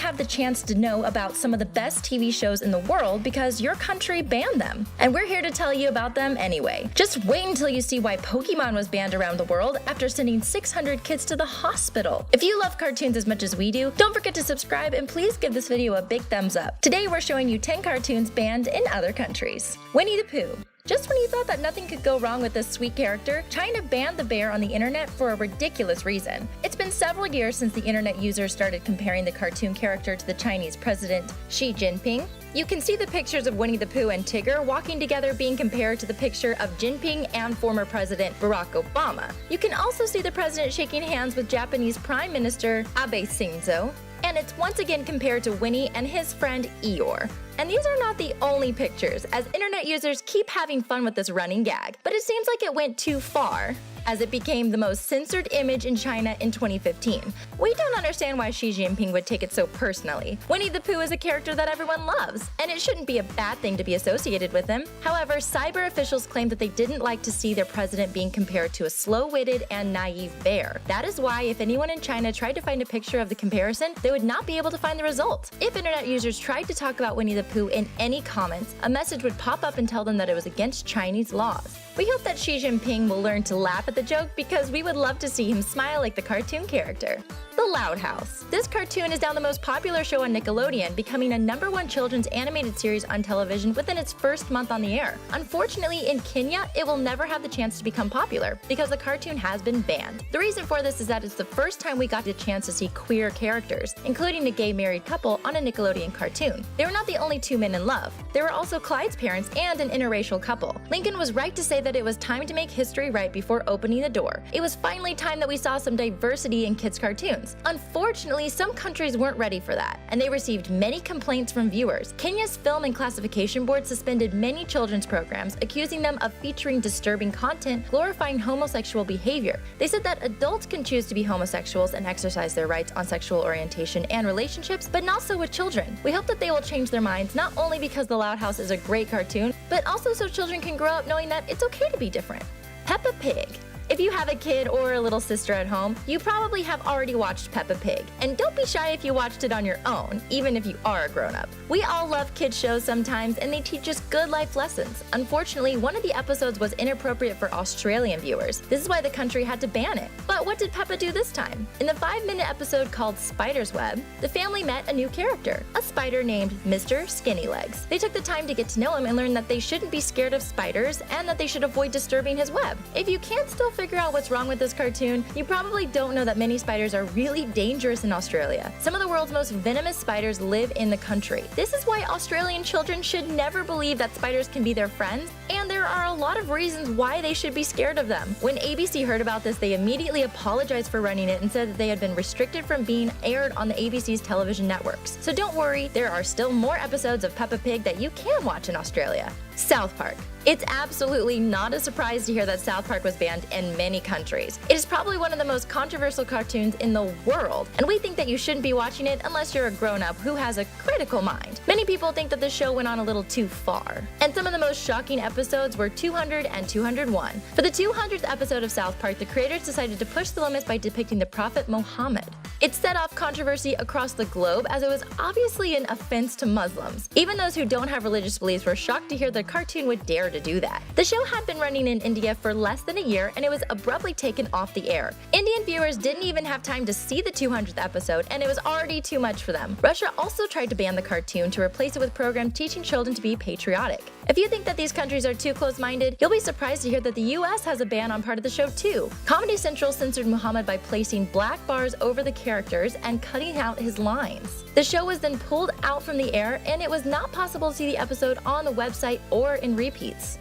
have the chance to know about some of the best TV shows in the world because your country banned them. And we're here to tell you about them anyway. Just wait until you see why Pokemon was banned around the world after sending 600 kids to the hospital. If you love cartoons as much as we do, don't forget to subscribe and please give this video a big thumbs up. Today we're showing you 10 cartoons banned in other countries. Winnie the Pooh. Just when you thought that nothing could go wrong with this sweet character, China banned the bear on the internet for a ridiculous reason. It's been several years since the internet users started comparing the cartoon character to the Chinese president Xi Jinping. You can see the pictures of Winnie the Pooh and Tigger walking together being compared to the picture of Jinping and former President Barack Obama. You can also see the president shaking hands with Japanese Prime Minister Abe Shinzo. And it's once again compared to Winnie and his friend Eeyore. And these are not the only pictures, as internet users keep having fun with this running gag. But it seems like it went too far, as it became the most censored image in China in 2015. We don't understand why Xi Jinping would take it so personally. Winnie the Pooh is a character that everyone loves, and it shouldn't be a bad thing to be associated with him. However, cyber officials claim that they didn't like to see their president being compared to a slow-witted and naive bear. That is why if anyone in China tried to find a picture of the comparison, they would not be able to find the result. If internet users tried to talk about Winnie the Pooh in any comments, a message would pop up and tell them that it was against Chinese laws. We hope that Xi Jinping will learn to laugh at the joke because we would love to see him smile like the cartoon character. The Loud House. This cartoon is now the most popular show on Nickelodeon, becoming a #1 children's animated series on television within its first month on the air. Unfortunately, in Kenya, it will never have the chance to become popular because the cartoon has been banned. The reason for this is that it's the first time we got the chance to see queer characters, including a gay married couple on a Nickelodeon cartoon. They were not the only two men in love. There were also Clyde's parents and an interracial couple. Lincoln was right to say that it was time to make history right before opening the door. It was finally time that we saw some diversity in kids' cartoons. Unfortunately, some countries weren't ready for that, and they received many complaints from viewers. Kenya's Film and Classification Board suspended many children's programs, accusing them of featuring disturbing content glorifying homosexual behavior. They said that adults can choose to be homosexuals and exercise their rights on sexual orientation and relationships, but not so with children. We hope that they will change their minds, not only because The Loud House is a great cartoon, but also so children can grow up knowing that it's okay to be different. Peppa Pig. If you have a kid or a little sister at home, you probably have already watched Peppa Pig. And don't be shy if you watched it on your own, even if you are a grown-up. We all love kids shows sometimes, and they teach us good life lessons. Unfortunately, one of the episodes was inappropriate for Australian viewers. This is why the country had to ban it. But what did Peppa do this time? In the 5-minute episode called Spider's Web, the family met a new character, a spider named Mr. Skinny Legs. They took the time to get to know him and learn that they shouldn't be scared of spiders and that they should avoid disturbing his web. If you can't still figure out what's wrong with this cartoon, you probably don't know that many spiders are really dangerous in Australia. Some of the world's most venomous spiders live in the country. This is why Australian children should never believe that spiders can be their friends, and there are a lot of reasons why they should be scared of them. When ABC heard about this, they immediately apologized for running it and said that they had been restricted from being aired on the ABC's television networks. So don't worry, there are still more episodes of Peppa Pig that you can watch in Australia. South Park. It's absolutely not a surprise to hear that South Park was banned in many countries. It is probably one of the most controversial cartoons in the world, and we think that you shouldn't be watching it unless you're a grown-up who has a critical mind. Many people think that the show went on a little too far, and some of the most shocking episodes were 200 and 201. For the 200th episode of South Park, the creators decided to push the limits by depicting the Prophet Muhammad. It set off controversy across the globe as it was obviously an offense to Muslims. Even those who don't have religious beliefs were shocked to hear the cartoon would dare to do that. The show had been running in India for less than a year and it was abruptly taken off the air. Indian viewers didn't even have time to see the 200th episode and it was already too much for them. Russia also tried to ban the cartoon to replace it with programs teaching children to be patriotic. If you think that these countries are too close-minded, you'll be surprised to hear that the US has a ban on part of the show too. Comedy Central censored Muhammad by placing black bars over the characters and cutting out his lines. The show was then pulled out from the air and it was not possible to see the episode on the website or in repeats.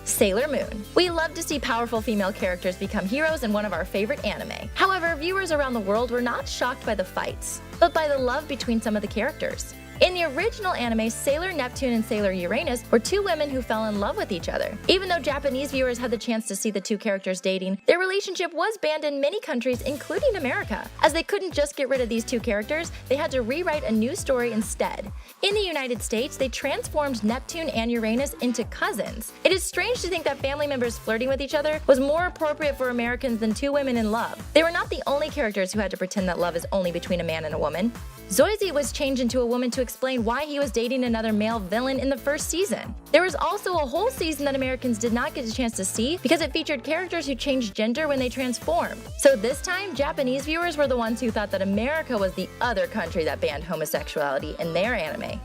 Sailor Moon. We love to see powerful female characters become heroes in one of our favorite anime. However, viewers around the world were not shocked by the fights, but by the love between some of the characters. In the original anime, Sailor Neptune and Sailor Uranus were two women who fell in love with each other. Even though Japanese viewers had the chance to see the two characters dating, their relationship was banned in many countries, including America. As they couldn't just get rid of these two characters, they had to rewrite a new story instead. In the United States, they transformed Neptune and Uranus into cousins. It is strange to think that family members flirting with each other was more appropriate for Americans than two women in love. They were not the only characters who had to pretend that love is only between a man and a woman. Zozie was changed into a woman to explain why he was dating another male villain in the first season. There was also a whole season that Americans did not get a chance to see because it featured characters who changed gender when they transformed. So this time, Japanese viewers were the ones who thought that America was the other country that banned homosexuality in their anime.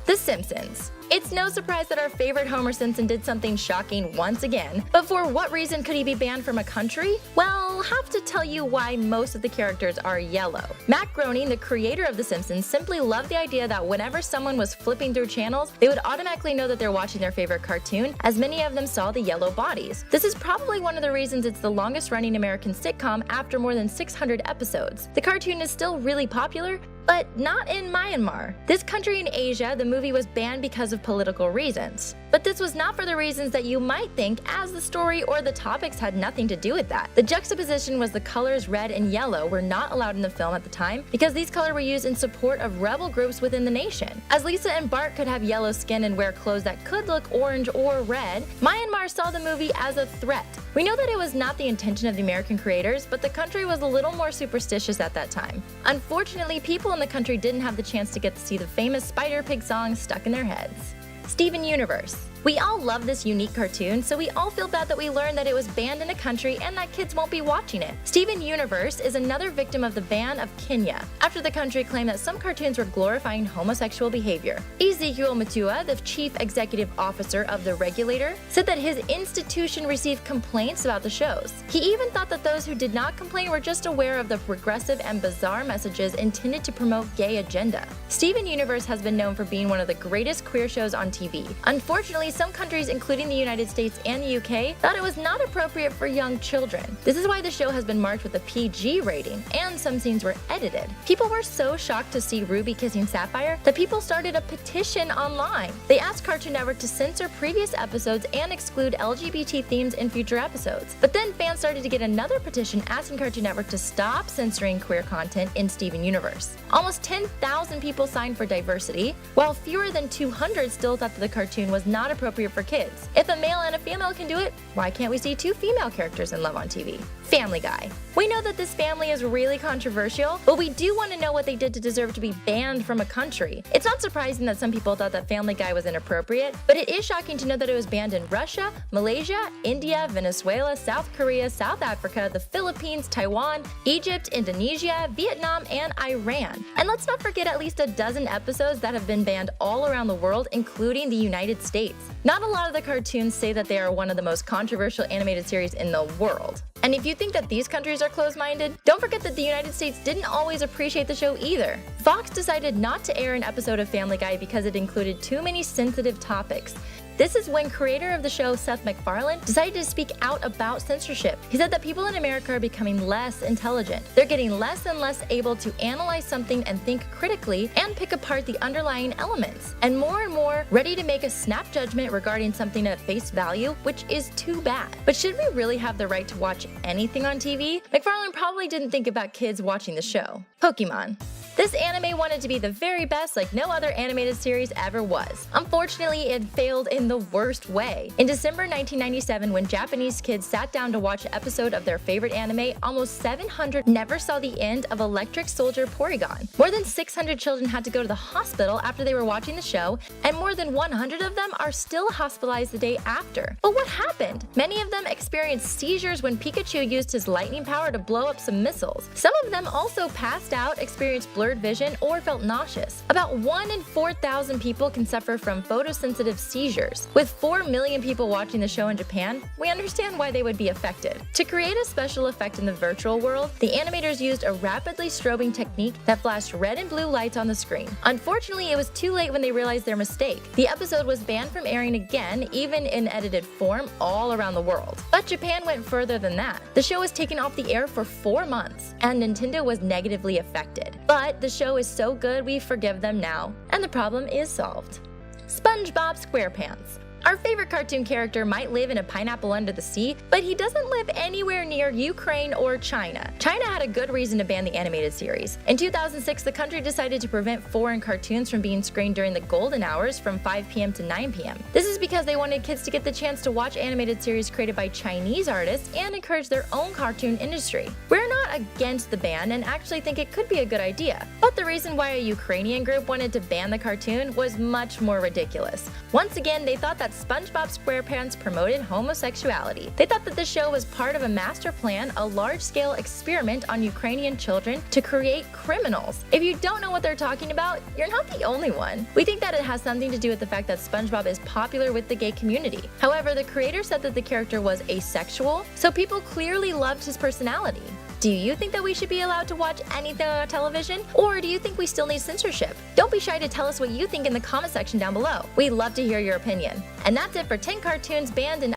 The Simpsons. It's no surprise that our favorite Homer Simpson did something shocking once again, but for what reason could he be banned from a country? Well, I'll have to tell you why most of the characters are yellow. Matt Groening, the creator of The Simpsons, simply loved the idea that whenever someone was flipping through channels, they would automatically know that they're watching their favorite cartoon, as many of them saw the yellow bodies. This is probably one of the reasons it's the longest running American sitcom after more than 600 episodes. The cartoon is still really popular, but not in Myanmar. This country in Asia, the movie was banned because of political reasons. But this was not for the reasons that you might think, as the story or the topics had nothing to do with that. The juxtaposition was the colors red and yellow were not allowed in the film at the time because these colors were used in support of rebel groups within the nation. As Lisa and Bart could have yellow skin and wear clothes that could look orange or red, Myanmar saw the movie as a threat. We know that it was not the intention of the American creators, but the country was a little more superstitious at that time. Unfortunately, people in the country didn't have the chance to get to see the famous Spider Pig song stuck in their heads. Steven Universe. We all love this unique cartoon, so we all feel bad that we learned that it was banned in a country and that kids won't be watching it. Steven Universe is another victim of the ban of Kenya, after the country claimed that some cartoons were glorifying homosexual behavior. Ezekiel Mutua, the chief executive officer of the regulator, said that his institution received complaints about the shows. He even thought that those who did not complain were just aware of the progressive and bizarre messages intended to promote gay agenda. Steven Universe has been known for being one of the greatest queer shows on TV. Unfortunately, some countries, including the United States and the UK, thought it was not appropriate for young children. This is why the show has been marked with a PG rating, and some scenes were edited. People were so shocked to see Ruby kissing Sapphire that people started a petition online. They asked Cartoon Network to censor previous episodes and exclude LGBT themes in future episodes. But then fans started to get another petition asking Cartoon Network to stop censoring queer content in Steven Universe. Almost 10,000 people signed for diversity, while fewer than 200 still thought that the cartoon was not appropriate for kids. If a male and a female can do it, why can't we see two female characters in love on TV? Family Guy. We know that this family is really controversial, but we do want to know what they did to deserve to be banned from a country. It's not surprising that some people thought that Family Guy was inappropriate, but it is shocking to know that it was banned in Russia, Malaysia, India, Venezuela, South Korea, South Africa, the Philippines, Taiwan, Egypt, Indonesia, Vietnam, and Iran. And let's not forget at least a dozen episodes that have been banned all around the world, including the United States. Not a lot of the cartoons say that they are one of the most controversial animated series in the world. And if you think that these countries are closed-minded, don't forget that the United States didn't always appreciate the show either. Fox decided not to air an episode of Family Guy because it included too many sensitive topics. This is when creator of the show, Seth MacFarlane, decided to speak out about censorship. He said that people in America are becoming less intelligent. They're getting less and less able to analyze something and think critically and pick apart the underlying elements, and more ready to make a snap judgment regarding something at face value, which is too bad. But should we really have the right to watch anything on TV? MacFarlane probably didn't think about kids watching the show. Pokemon. This anime wanted to be the very best like no other animated series ever was. Unfortunately, it failed in the worst way. In December 1997, when Japanese kids sat down to watch an episode of their favorite anime, almost 700 never saw the end of Electric Soldier Porygon. More than 600 children had to go to the hospital after they were watching the show, and more than 100 of them are still hospitalized the day after. But what happened? Many of them experienced seizures when Pikachu used his lightning power to blow up some missiles. Some of them also passed out, experienced blurred vision, or felt nauseous. About 1 in 4,000 people can suffer from photosensitive seizures. With 4 million people watching the show in Japan, we understand why they would be affected. To create a special effect in the virtual world, the animators used a rapidly strobing technique that flashed red and blue lights on the screen. Unfortunately, it was too late when they realized their mistake. The episode was banned from airing again, even in edited form, all around the world. But Japan went further than that. The show was taken off the air for 4 months, and Nintendo was negatively affected. But the show is so good we forgive them now, and the problem is solved. SpongeBob SquarePants. Our favorite cartoon character might live in a pineapple under the sea, but he doesn't live anywhere near Ukraine or China. China had a good reason to ban the animated series. In 2006, the country decided to prevent foreign cartoons from being screened during the golden hours from 5 p.m. to 9 p.m. This is because they wanted kids to get the chance to watch animated series created by Chinese artists and encourage their own cartoon industry. We're not against the ban and actually think it could be a good idea, but the reason why a Ukrainian group wanted to ban the cartoon was much more ridiculous. Once again, they thought that SpongeBob SquarePants promoted homosexuality. They thought that the show was part of a master plan, a large-scale experiment on Ukrainian children to create criminals. If you don't know what they're talking about, you're not the only one. We think that it has something to do with the fact that SpongeBob is popular with the gay community. However, the creator said that the character was asexual, so people clearly loved his personality. Do you think that we should be allowed to watch anything on television? Or do you think we still need censorship? Don't be shy to tell us what you think in the comment section down below. We'd love to hear your opinion. And that's it for 10 cartoons banned in